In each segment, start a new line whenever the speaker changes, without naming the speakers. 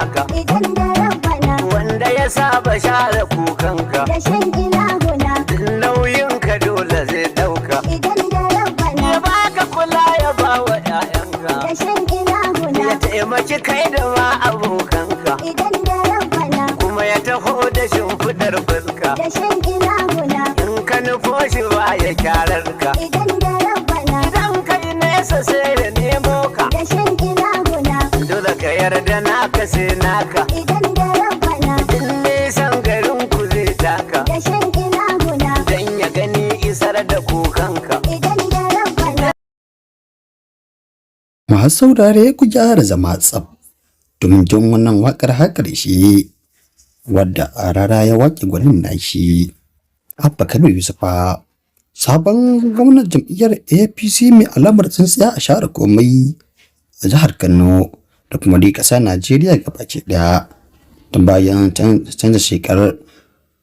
naka
idan da rabbana
wanda ya saba share kukanka
da shan ilahuna
nauyin ka dole zai dauka
idan da rabbana
ya baka kula ya bawa ƴaƴanka
da shan ilahuna
ya taimaki kai da ma abokanka
idan da rabbana
kuma ya taho da shimfidar fuska
da shan ilahuna
in ka nufo shi ba ya kyarar ka
idan da rabbana
idan kai nesa sai ya nemo ka
da shan ilahuna
dole ka yarda naka sai naka
idan da rabbana
in nisan garin ku zai taka
da shan ilahuna
dan ya gani isar da kukanka
idan da rabbana
Masu saurare ku gyara zama tsaf domin jin wannan waƙar har ƙarshe wadda a rara ya waƙe gwanin nashi. Abba Kabir Yusufa sabon gwamnan jam'iyyar APC mai alamar tsintsiya a share komai a jihar Kano da kuma dai ƙasa Najeriya gabaki ɗaya tun bayan canza shekarar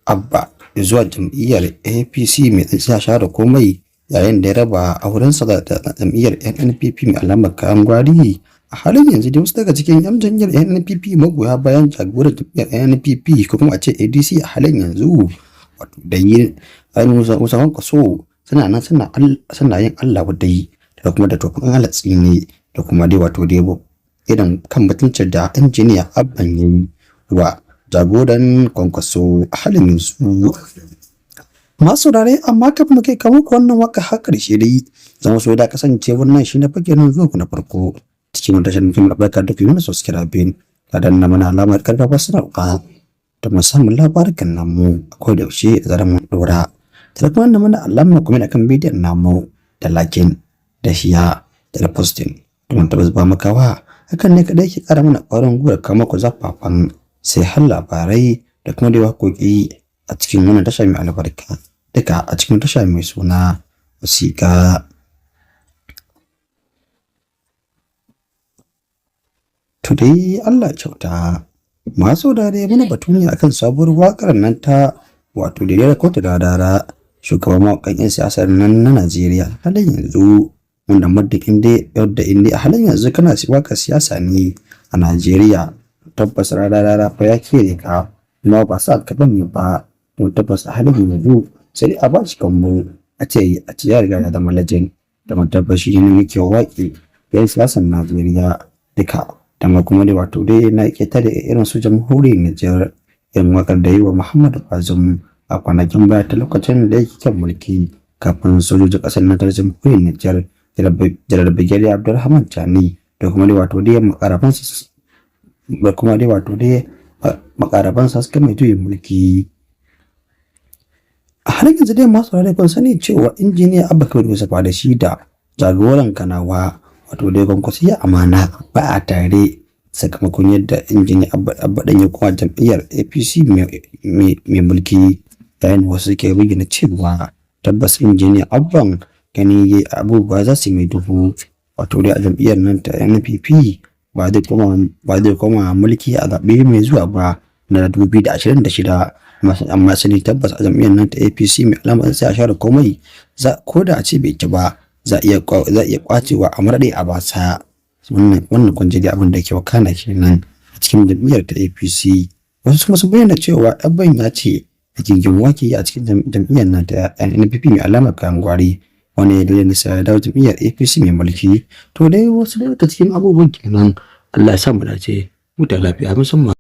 Abba zuwa jam'iyyar APC mai tsintsiya a share komai yayin da ya raba aurensa da jam'iyyar NNPP mai alamar kayan gwari. A halin yanzu dai wasu daga cikin 'yan jam'iyyar NNPP magoya bayan jagorar jam'iyyar NNPP ko kuma a ce ADC a halin yanzu wato da yi ainihin musamman kaso suna nan suna yin Allah wadai da kuma da tofin alatsi ne da kuma dai wato dai irin kan mutuncin da injiniya Abban yi wa jagoran kwankwaso a halin yanzu. Masu saurare amma kafin mu kai kamar wannan waka har ƙarshe dai zama so da kasance wannan shi na fage nan zuwa na farko cikin tashar fim barkar da kuma subscribe ka danna mana alamar karfafa sanarwa da musamman labarukan namu akwai da yaushe zaran mun dora da kuma danna mana alamar kuma akan bidiyon namu da lakin da shiya da posting don tabbas ba makawa hakan ne kadai ke kara mana ƙwarin gwiwa kamar ku zafafan sai har labarai da kuma da waƙoƙi a cikin wannan tasha mai albarka duka a cikin tasha mai suna wasiƙa. To dai Allah kyauta masu dare muna batu ne akan sabuwar waƙar nan ta wato da ya kotu da dara shugaban mawaƙan 'yan siyasar nan na Najeriya halin yanzu wanda maddakin dai yadda inda a halin yanzu kana waƙar siyasa ne a Najeriya tabbas rarara fa ya kere ka kuma ba sa ka bane ba to tabbas a halin yanzu sai a ba shi kambo a ce ya riga da zama legend da tabbas shi ne yake waƙi 'yan siyasar Najeriya duka da kuma dai wato dai na keta da irin su jamhuriyar Nijar irin wakar da yi wa Muhammadu Bazoum a kwanakin baya ta lokacin da yake kan mulki kafin sojojin ƙasar na jamhuriyar Nijar Janar Brigadier Abdulrahman Tani da kuma dai wato dai makarabansa suka mai juyin mulki. A halin yanzu dai masu rarrai kun sani cewa injiniya Abba Kabir Yusuf da shi da jagoran Kanawa wato dai kwankwasiya amana ba a tare sakamakon yadda injiniya Abba dan ya kuma jam'iyyar APC mai mulki yayin wasu ke bayyana cewa tabbas injiniya Abban gani abubuwa za su mai duhu wato dai a jam'iyyar nan ta NPP ba zai koma mulki a zaɓe mai zuwa ba na 2026 amma sani tabbas a jam'iyyar nan ta APC mai alamar sai a share komai ko da a ce bai ci ba za iya kwacewa a murɗe a basa wannan kun ji abin da ke wakana kenan a cikin jam'iyyar ta APC. Wasu kuma sun bayyana cewa Abban ya ce da gingin wake a cikin jam'iyyar nan ta NPP mai alamar kayan gwari wani ya dalilin sa ya dawo jam'iyyar APC mai mulki. To dai wasu daga cikin abubuwan kenan Allah ya sa mu dace mu da lafiya musamman